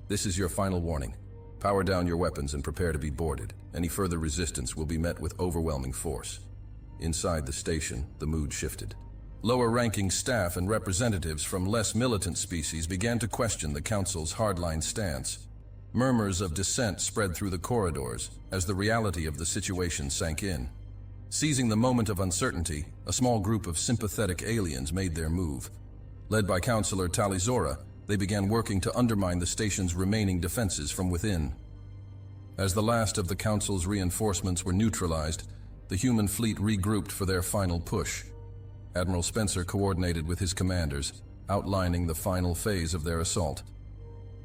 "This is your final warning. Power down your weapons and prepare to be boarded. Any further resistance will be met with overwhelming force." Inside the station, the mood shifted. Lower-ranking staff and representatives from less militant species began to question the Council's hardline stance. Murmurs of dissent spread through the corridors as the reality of the situation sank in. Seizing the moment of uncertainty, a small group of sympathetic aliens made their move. Led by Councillor Talizora, they began working to undermine the station's remaining defenses from within. As the last of the Council's reinforcements were neutralized, the human fleet regrouped for their final push. Admiral Spencer coordinated with his commanders, outlining the final phase of their assault.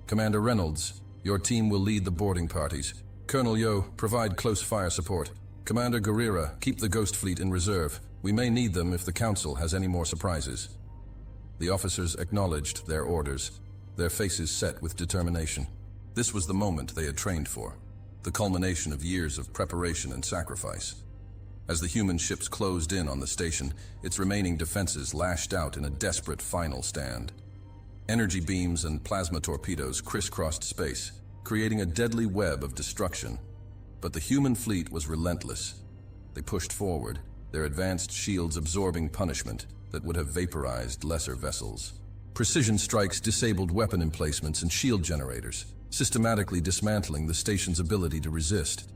"Commander Reynolds, your team will lead the boarding parties. Colonel Yo, provide close fire support. Commander Guerrera, keep the Ghost Fleet in reserve. We may need them if the Council has any more surprises." The officers acknowledged their orders, their faces set with determination. This was the moment they had trained for, the culmination of years of preparation and sacrifice. As the human ships closed in on the station, its remaining defenses lashed out in a desperate final stand. Energy beams and plasma torpedoes crisscrossed space, creating a deadly web of destruction. But the human fleet was relentless. They pushed forward, their advanced shields absorbing punishment that would have vaporized lesser vessels. Precision strikes disabled weapon emplacements and shield generators, systematically dismantling the station's ability to resist.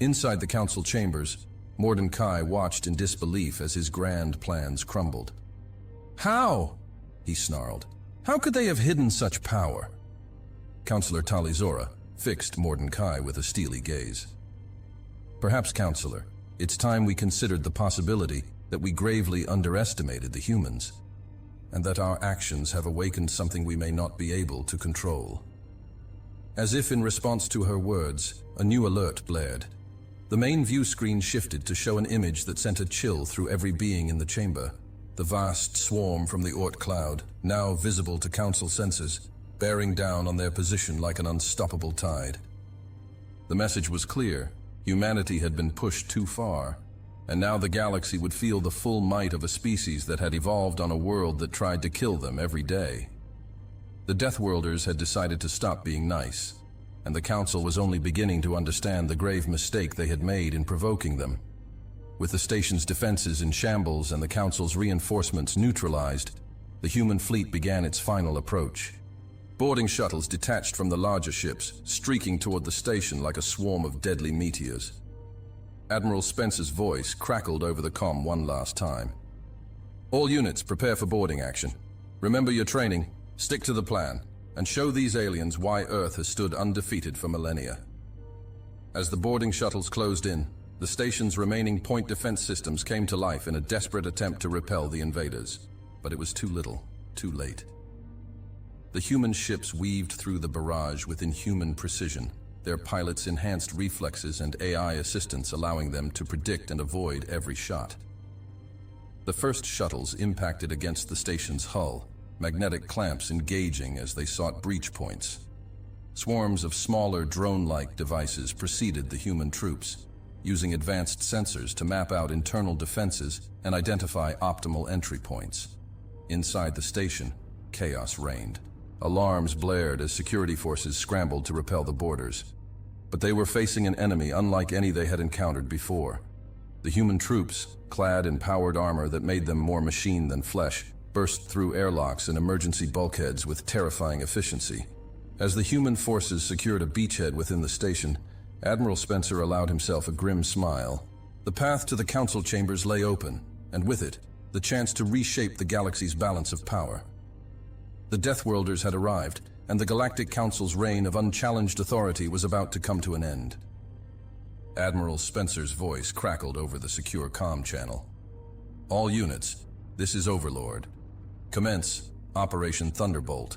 Inside the Council chambers, Mordecai watched in disbelief as his grand plans crumbled. "How?" he snarled. "How could they have hidden such power?" Councillor Talizora fixed Mordecai with a steely gaze. "Perhaps, Councillor, it's time we considered the possibility that we gravely underestimated the humans, and that our actions have awakened something we may not be able to control." As if in response to her words, a new alert blared. The main view screen shifted to show an image that sent a chill through every being in the chamber. The vast swarm from the Oort cloud, now visible to Council sensors, bearing down on their position like an unstoppable tide. The message was clear. Humanity had been pushed too far, and now the galaxy would feel the full might of a species that had evolved on a world that tried to kill them every day. The Deathworlders had decided to stop being nice, and the Council was only beginning to understand the grave mistake they had made in provoking them. With the station's defenses in shambles and the Council's reinforcements neutralized, the human fleet began its final approach. Boarding shuttles detached from the larger ships, streaking toward the station like a swarm of deadly meteors. Admiral Spencer's voice crackled over the comm one last time. "All units, prepare for boarding action. Remember your training, stick to the plan, and show these aliens why Earth has stood undefeated for millennia." As the boarding shuttles closed in, the station's remaining point defense systems came to life in a desperate attempt to repel the invaders. But it was too little, too late. The human ships weaved through the barrage with inhuman precision, their pilots' enhanced reflexes and AI assistance allowing them to predict and avoid every shot. The first shuttles impacted against the station's hull, magnetic clamps engaging as they sought breach points. Swarms of smaller drone-like devices preceded the human troops, using advanced sensors to map out internal defenses and identify optimal entry points. Inside the station, chaos reigned. Alarms blared as security forces scrambled to repel the boarders. But they were facing an enemy unlike any they had encountered before. The human troops, clad in powered armor that made them more machine than flesh, burst through airlocks and emergency bulkheads with terrifying efficiency. As the human forces secured a beachhead within the station, Admiral Spencer allowed himself a grim smile. The path to the council chambers lay open, and with it, the chance to reshape the galaxy's balance of power. The Deathworlders had arrived, and the Galactic Council's reign of unchallenged authority was about to come to an end. Admiral Spencer's voice crackled over the secure comm channel. "All units, this is Overlord. Commence Operation Thunderbolt."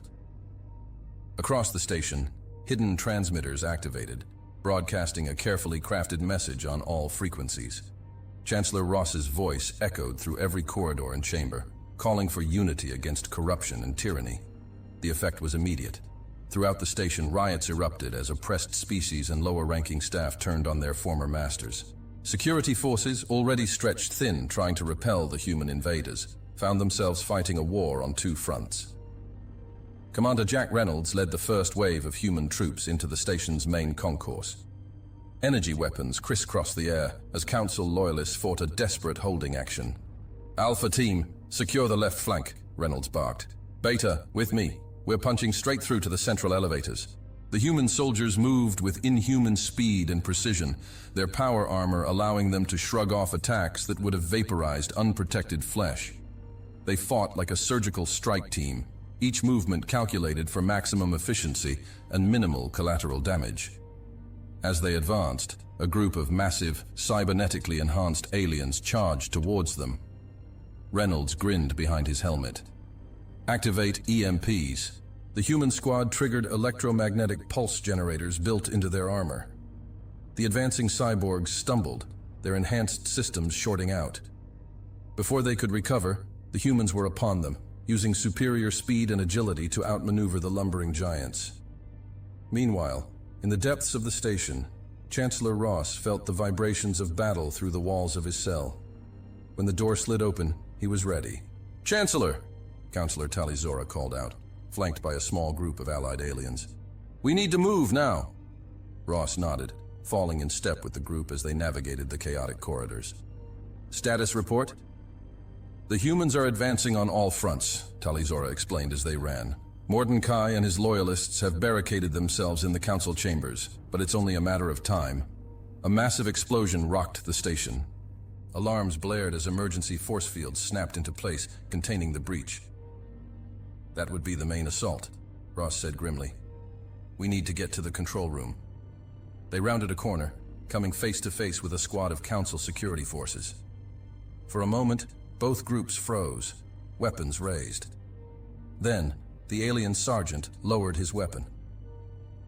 Across the station, hidden transmitters activated, broadcasting a carefully crafted message on all frequencies. Chancellor Ross's voice echoed through every corridor and chamber, calling for unity against corruption and tyranny. The effect was immediate. Throughout the station, riots erupted as oppressed species and lower-ranking staff turned on their former masters. Security forces, already stretched thin trying to repel the human invaders, found themselves fighting a war on two fronts. Commander Jack Reynolds led the first wave of human troops into the station's main concourse. Energy weapons crisscrossed the air as Council loyalists fought a desperate holding action. "Alpha Team, secure the left flank," Reynolds barked. "Beta, with me. We're punching straight through to the central elevators." The human soldiers moved with inhuman speed and precision, their power armor allowing them to shrug off attacks that would have vaporized unprotected flesh. They fought like a surgical strike team, each movement calculated for maximum efficiency and minimal collateral damage. As they advanced, a group of massive, cybernetically enhanced aliens charged towards them. Reynolds grinned behind his helmet. "Activate EMPs." The human squad triggered electromagnetic pulse generators built into their armor. The advancing cyborgs stumbled, their enhanced systems shorting out. Before they could recover, the humans were upon them, using superior speed and agility to outmaneuver the lumbering giants. Meanwhile, in the depths of the station, Chancellor Ross felt the vibrations of battle through the walls of his cell. When the door slid open, he was ready. "Chancellor!" Counselor Talizora called out, flanked by a small group of allied aliens. "We need to move now." Ross nodded, falling in step with the group as they navigated the chaotic corridors. "Status report?" "The humans are advancing on all fronts," Talizora explained as they ran. "Mordecai and his loyalists have barricaded themselves in the council chambers, but it's only a matter of time." A massive explosion rocked the station. Alarms blared as emergency force fields snapped into place, containing the breach. "That would be the main assault," Ross said grimly. "We need to get to the control room." They rounded a corner, coming face to face with a squad of council security forces. For a moment, both groups froze, weapons raised. Then, the alien sergeant lowered his weapon.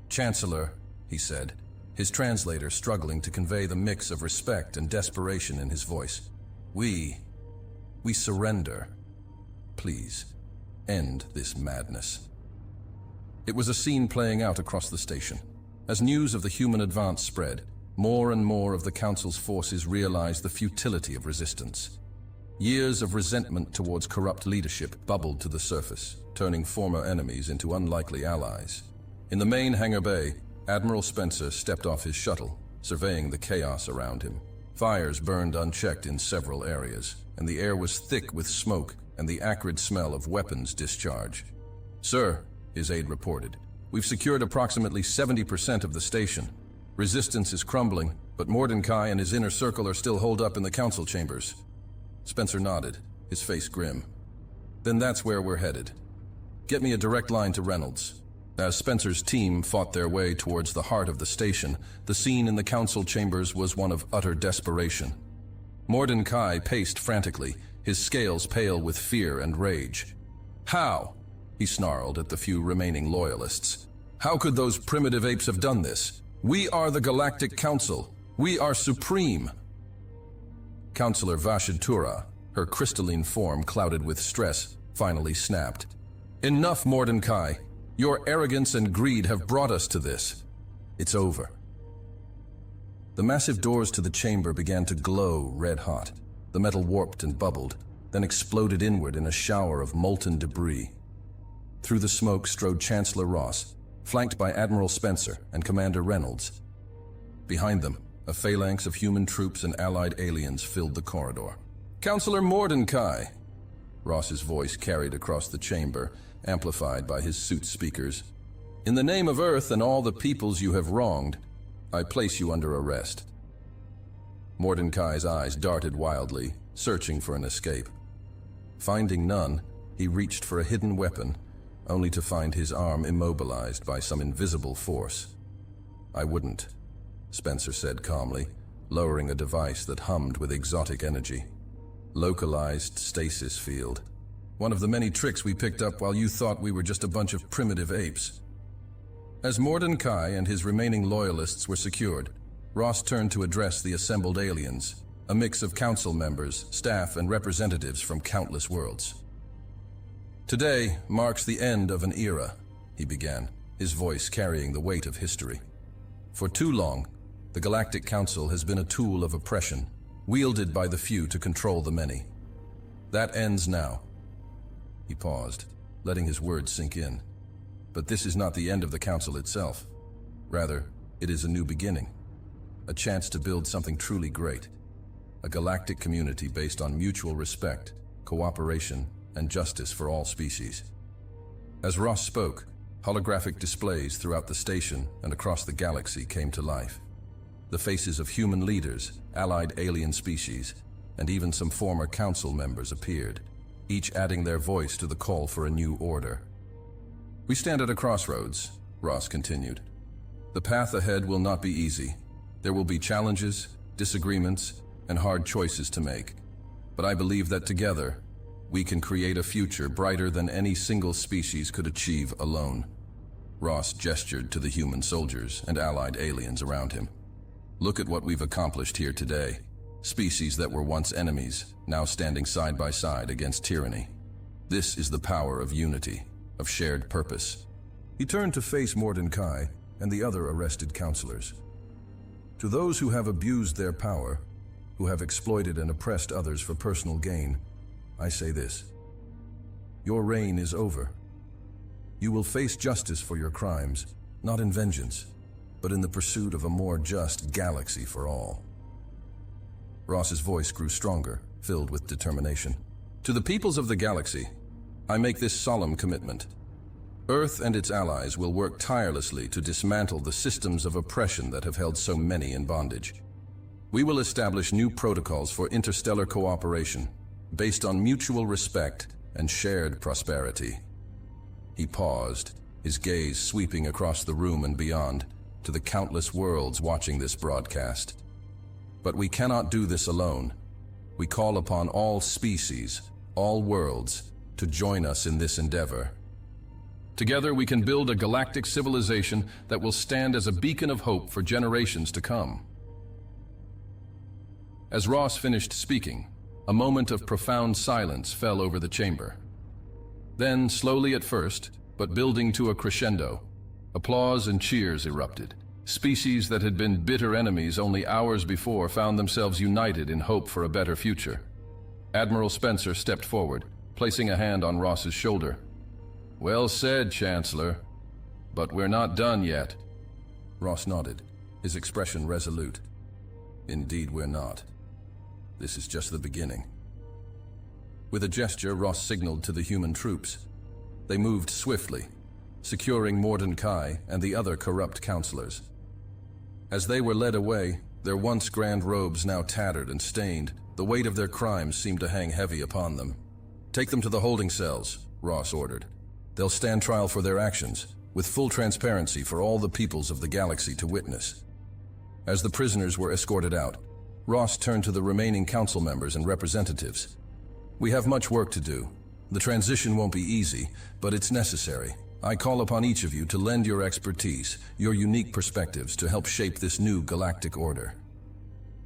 "Chancellor," he said, his translator struggling to convey the mix of respect and desperation in his voice. We surrender. Please, end this madness." It was a scene playing out across the station. As news of the human advance spread, more and more of the Council's forces realized the futility of resistance. Years of resentment towards corrupt leadership bubbled to the surface, turning former enemies into unlikely allies. In the main hangar bay, Admiral Spencer stepped off his shuttle, surveying the chaos around him. Fires burned unchecked in several areas, and the air was thick with smoke and the acrid smell of weapons discharge. "Sir," his aide reported, "we've secured approximately 70% of the station. Resistance is crumbling, but Mordecai and his inner circle are still holed up in the council chambers." Spencer nodded, his face grim. "Then that's where we're headed. Get me a direct line to Reynolds." As Spencer's team fought their way towards the heart of the station, the scene in the council chambers was one of utter desperation. Mordecai paced frantically, his scales pale with fear and rage. "How?" he snarled at the few remaining loyalists. "How could those primitive apes have done this? We are the Galactic Council. We are supreme. Councillor Vashatura, her crystalline form clouded with stress, finally snapped. Enough, Mordecai. Your arrogance and greed have brought us to this. It's over. The massive doors to the chamber began to glow red-hot. The metal warped and bubbled, then exploded inward in a shower of molten debris. Through the smoke strode Chancellor Ross, flanked by Admiral Spencer and Commander Reynolds. Behind them, a phalanx of human troops and allied aliens filled the corridor. Councillor Mordecai, Ross's voice carried across the chamber, amplified by his suit speakers. In the name of Earth and all the peoples you have wronged, I place you under arrest. Mordecai's eyes darted wildly, searching for an escape. Finding none, he reached for a hidden weapon, only to find his arm immobilized by some invisible force. I wouldn't, Spencer said calmly, lowering a device that hummed with exotic energy. Localized stasis field. One of the many tricks we picked up while you thought we were just a bunch of primitive apes. As Mordecai and his remaining loyalists were secured, Ross turned to address the assembled aliens, a mix of council members, staff, and representatives from countless worlds. Today marks the end of an era, he began, his voice carrying the weight of history. For too long, the Galactic Council has been a tool of oppression, wielded by the few to control the many. That ends now. He paused, letting his words sink in. But this is not the end of the Council itself. Rather, it is a new beginning. A chance to build something truly great. A galactic community based on mutual respect, cooperation, and justice for all species. As Ross spoke, holographic displays throughout the station and across the galaxy came to life. The faces of human leaders, allied alien species, and even some former council members appeared, each adding their voice to the call for a new order. We stand at a crossroads, Ross continued. The path ahead will not be easy. There will be challenges, disagreements, and hard choices to make. But I believe that together, we can create a future brighter than any single species could achieve alone. Ross gestured to the human soldiers and allied aliens around him. Look at what we've accomplished here today. Species that were once enemies, now standing side by side against tyranny. This is the power of unity, of shared purpose. He turned to face Mordecai and the other arrested counselors. To those who have abused their power, who have exploited and oppressed others for personal gain, I say this. Your reign is over. You will face justice for your crimes, not in vengeance, but in the pursuit of a more just galaxy for all. Ross's voice grew stronger, filled with determination. To the peoples of the galaxy, I make this solemn commitment. Earth and its allies will work tirelessly to dismantle the systems of oppression that have held so many in bondage. We will establish new protocols for interstellar cooperation, based on mutual respect and shared prosperity. He paused, his gaze sweeping across the room and beyond, to the countless worlds watching this broadcast. But we cannot do this alone. We call upon all species, all worlds, to join us in this endeavor. Together we can build a galactic civilization that will stand as a beacon of hope for generations to come. As Ross finished speaking, a moment of profound silence fell over the chamber. Then, slowly at first, but building to a crescendo, applause and cheers erupted. Species that had been bitter enemies only hours before found themselves united in hope for a better future. Admiral Spencer stepped forward, placing a hand on Ross's shoulder. Well said, Chancellor. But we're not done yet. Ross nodded, his expression resolute. Indeed, we're not. This is just the beginning. With a gesture, Ross signaled to the human troops. They moved swiftly, securing Mordecai and the other corrupt counselors. As they were led away, their once grand robes now tattered and stained, the weight of their crimes seemed to hang heavy upon them. Take them to the holding cells, Ross ordered. They'll stand trial for their actions, with full transparency for all the peoples of the galaxy to witness. As the prisoners were escorted out, Ross turned to the remaining council members and representatives. We have much work to do. The transition won't be easy, but it's necessary, I call upon each of you to lend your expertise, your unique perspectives to help shape this new galactic order.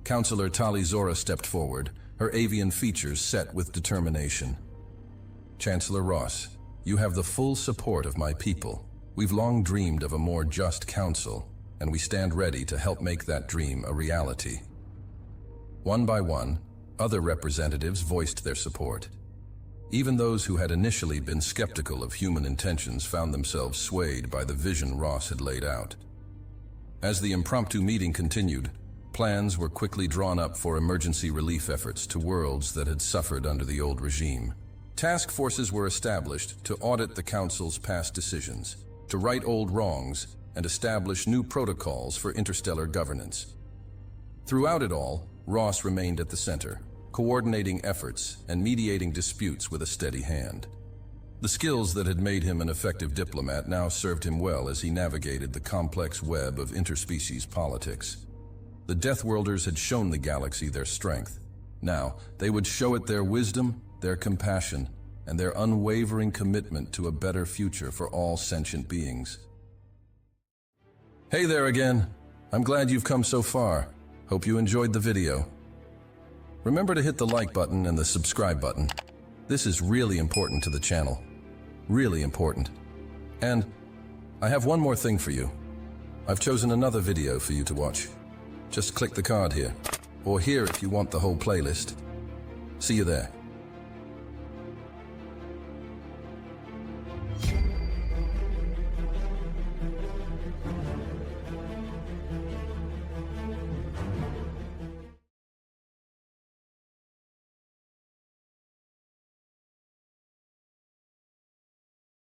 Counselor Tali Zora stepped forward, her avian features set with determination. Chancellor Ross, you have the full support of my people. We've long dreamed of a more just council, and we stand ready to help make that dream a reality. One by one, other representatives voiced their support. Even those who had initially been skeptical of human intentions found themselves swayed by the vision Ross had laid out. As the impromptu meeting continued, plans were quickly drawn up for emergency relief efforts to worlds that had suffered under the old regime. Task forces were established to audit the Council's past decisions, to right old wrongs, and establish new protocols for interstellar governance. Throughout it all, Ross remained at the center, coordinating efforts and mediating disputes with a steady hand. The skills that had made him an effective diplomat now served him well as he navigated the complex web of interspecies politics. The Deathworlders had shown the galaxy their strength. Now, they would show it their wisdom, their compassion, and their unwavering commitment to a better future for all sentient beings. Hey there again. I'm glad you've come so far. Hope you enjoyed the video. Remember to hit the like button and the subscribe button. This is really important to the channel. Really important. And I have one more thing for you. I've chosen another video for you to watch. Just click the card here, or here if you want the whole playlist. See you there.